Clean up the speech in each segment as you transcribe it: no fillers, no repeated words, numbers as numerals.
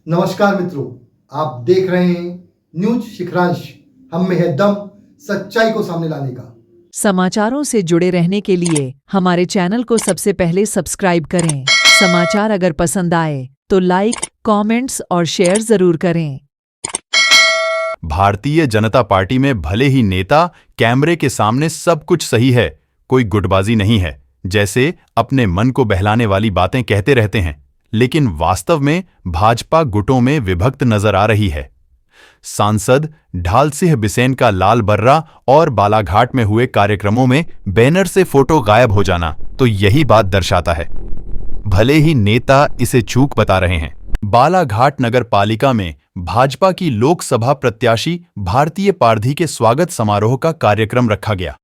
नमस्कार मित्रों, आप देख रहे हैं न्यूज शिखरांश। हम में है दम सच्चाई को सामने लाने का। समाचारों से जुड़े रहने के लिए हमारे चैनल को सबसे पहले सब्सक्राइब करें। समाचार अगर पसंद आए तो लाइक, कमेंट्स और शेयर जरूर करें। भारतीय जनता पार्टी में भले ही नेता कैमरे के सामने सब कुछ सही है, कोई गुटबाजी नहीं है, जैसे अपने मन को बहलाने वाली बातें कहते रहते हैं, लेकिन वास्तव में भाजपा गुटों में विभक्त नजर आ रही है। सांसद ढाल सिंह बिसेन का लाल बर्रा और बालाघाट में हुए कार्यक्रमों में बैनर से फोटो गायब हो जाना तो यही बात दर्शाता है। भले ही नेता इसे चूक बता रहे हैं। बालाघाट नगर पालिका में भाजपा की लोकसभा प्रत्याशी भारतीय पारधी के स्वागत समारोह का कार्यक्रम रखा गया,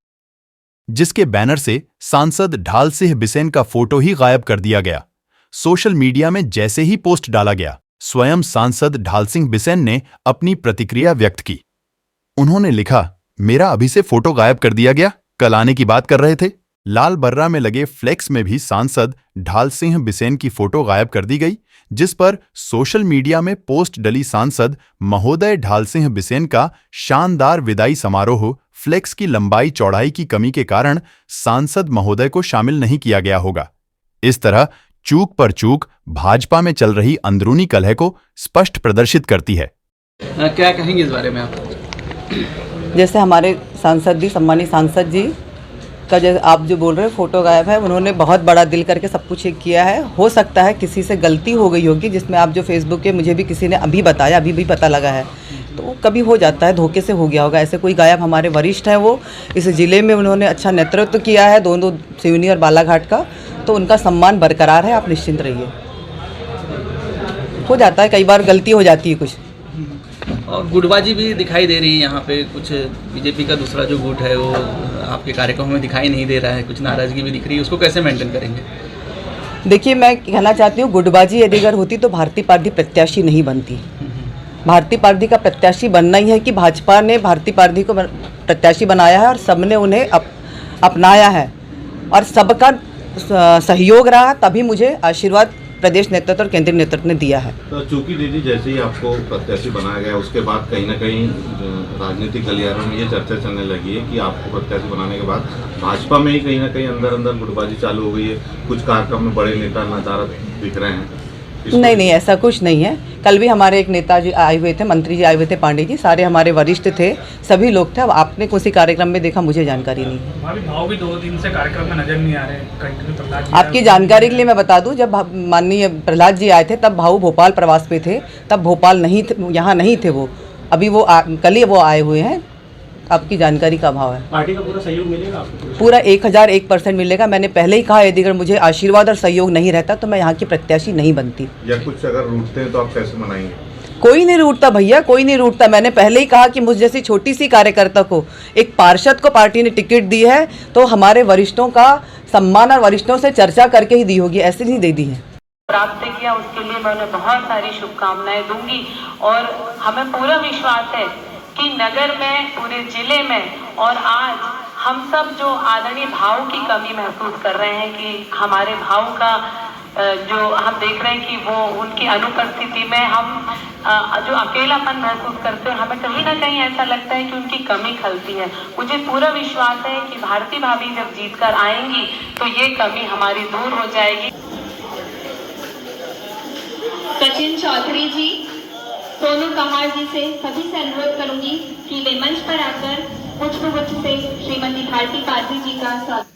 जिसके बैनर से सांसद ढाल सिंह बिसेन का फोटो ही गायब कर दिया गया। सोशल मीडिया में जैसे ही पोस्ट डाला गया, स्वयं सांसद ढाल सिंह बिसेन ने अपनी प्रतिक्रिया व्यक्त की। उन्होंने लिखा, मेरा अभी से फोटो गायब कर दिया गया, कल आने की बात कर रहे थे। लाल बर्रा में लगे फ्लेक्स में भी सांसद ढाल सिंह बिसेन की फोटो गायब कर दी गई, जिस पर सोशल मीडिया में पोस्ट डली सांसद महोदय ढाल सिंह बिसेन का शानदार विदाई समारोह फ्लेक्स की लंबाई चौड़ाई की कमी के कारण सांसद महोदय को शामिल नहीं किया गया होगा। इस तरह चूक पर चूक भाजपा में चल रही अंदरूनी कलह को स्पष्ट प्रदर्शित करती है। क्या कहेंगे इस बारे में आप? जैसे हमारे सांसद जी, सम्मानित सांसद जी का जो आप जो बोल रहे हैं फोटो गायब है, उन्होंने बहुत बड़ा दिल करके सब कुछ किया है। हो सकता है किसी से गलती हो गई होगी, जिसमें आप जो फेसबुक के मुझे भी किसी ने अभी बताया, अभी भी पता लगा है, तो कभी हो जाता है, धोखे से हो गया होगा। ऐसे कोई गायब हमारे वरिष्ठ हैं, वो इस ज़िले में उन्होंने अच्छा नेतृत्व किया है, दोनों सिवनी और बालाघाट का, तो उनका सम्मान बरकरार है, आप निश्चिंत रहिए। हो जाता है, कई बार गलती हो जाती है कुछ। और गुटबाजी भी दिखाई दे रही है यहाँ पे, कुछ बीजेपी का दूसरा जो गुट है वो आपके कार्यक्रम में दिखाई नहीं दे रहा है, कुछ नाराजगी भी दिख रही है, उसको कैसे मेंटेन करेंगे? देखिए, मैं कहना चाहती हूँ, गुटबाजी यदि अगर होती तो भारतीय पारधी प्रत्याशी नहीं बनती। भारतीय पारधी का प्रत्याशी बनना ही है कि भाजपा ने भारतीय पारधी को प्रत्याशी बनाया है और सबने उन्हें अपनाया है और सबका सहयोग रहा, तभी मुझे आशीर्वाद प्रदेश नेतृत्व और केंद्रीय नेतृत्व ने दिया है। तो चूंकि दीदी जैसे ही आपको प्रत्याशी बनाया गया, उसके बाद कहीं ना कहीं राजनीतिक गलियारों में ये चर्चा चलने लगी है कि आपको प्रत्याशी बनाने के बाद भाजपा में ही कहीं ना कहीं अंदर अंदर गुटबाजी चालू हो गई है, कुछ कार्यक्रम में बड़े नेता नदारत दिख रहे हैं। नहीं, ऐसा कुछ नहीं है। कल भी हमारे एक नेताजी आए हुए थे, मंत्री जी आए हुए थे, पांडे जी, सारे हमारे वरिष्ठ थे, सभी लोग थे। अब आपने किसी कार्यक्रम में देखा, मुझे जानकारी नहीं है। भाव भी 2 दिन से कार्यक्रम में नजर नहीं आ रहे। आपकी जानकारी के लिए मैं बता दूं, जब माननीय प्रहलाद जी आए थे तब भाऊ भोपाल प्रवास पे थे, तब भोपाल नहीं थे, यहाँ नहीं थे वो। अभी वो कल ही वो आए हुए हैं। आपकी जानकारी का अभाव है। पार्टी का पूरा सहयोग मिलेगा आपको? पूरा 1001% मिलेगा। मैंने पहले ही कहा, यदि अगर मुझे आशीर्वाद और सहयोग नहीं रहता तो मैं यहाँ की प्रत्याशी नहीं बनती। या कुछ अगर रूठते हैं तो आप कैसे मनाएंगे? कोई नहीं रूठता भैया, कोई नहीं रूठता। मैंने पहले ही कहा कि मुझ जैसी छोटी सी कार्यकर्ता को, एक पार्षद को पार्टी ने टिकट दी है तो हमारे वरिष्ठों का सम्मान और वरिष्ठों से चर्चा करके ही दी होगी, ऐसे नहीं दे दी है। प्राप्त किया, उसके लिए मैं उन्हें बहुत सारी शुभकामनाएं दूंगी और हमें पूरा विश्वास है कि नगर में, पूरे जिले में और आज हम सब जो आदरणीय भाव की कमी महसूस कर रहे हैं कि हमारे भाव का जो हम देख रहे हैं कि वो उनकी अनुपस्थिति में हम जो अकेलापन महसूस करते हैं, हमें कहीं ना कहीं ऐसा लगता है कि उनकी कमी खलती है। मुझे पूरा विश्वास है कि भारती भाभी जब जीत कर आएंगी तो ये कमी हमारी दूर हो जाएगी। सचिन चौधरी जी, सोनू कहार जी से सभी से अनुरोध करूंगी कि वे मंच पर आकर पुष्पगुच्छ से श्रीमती भारती पारधी जी का स्वागत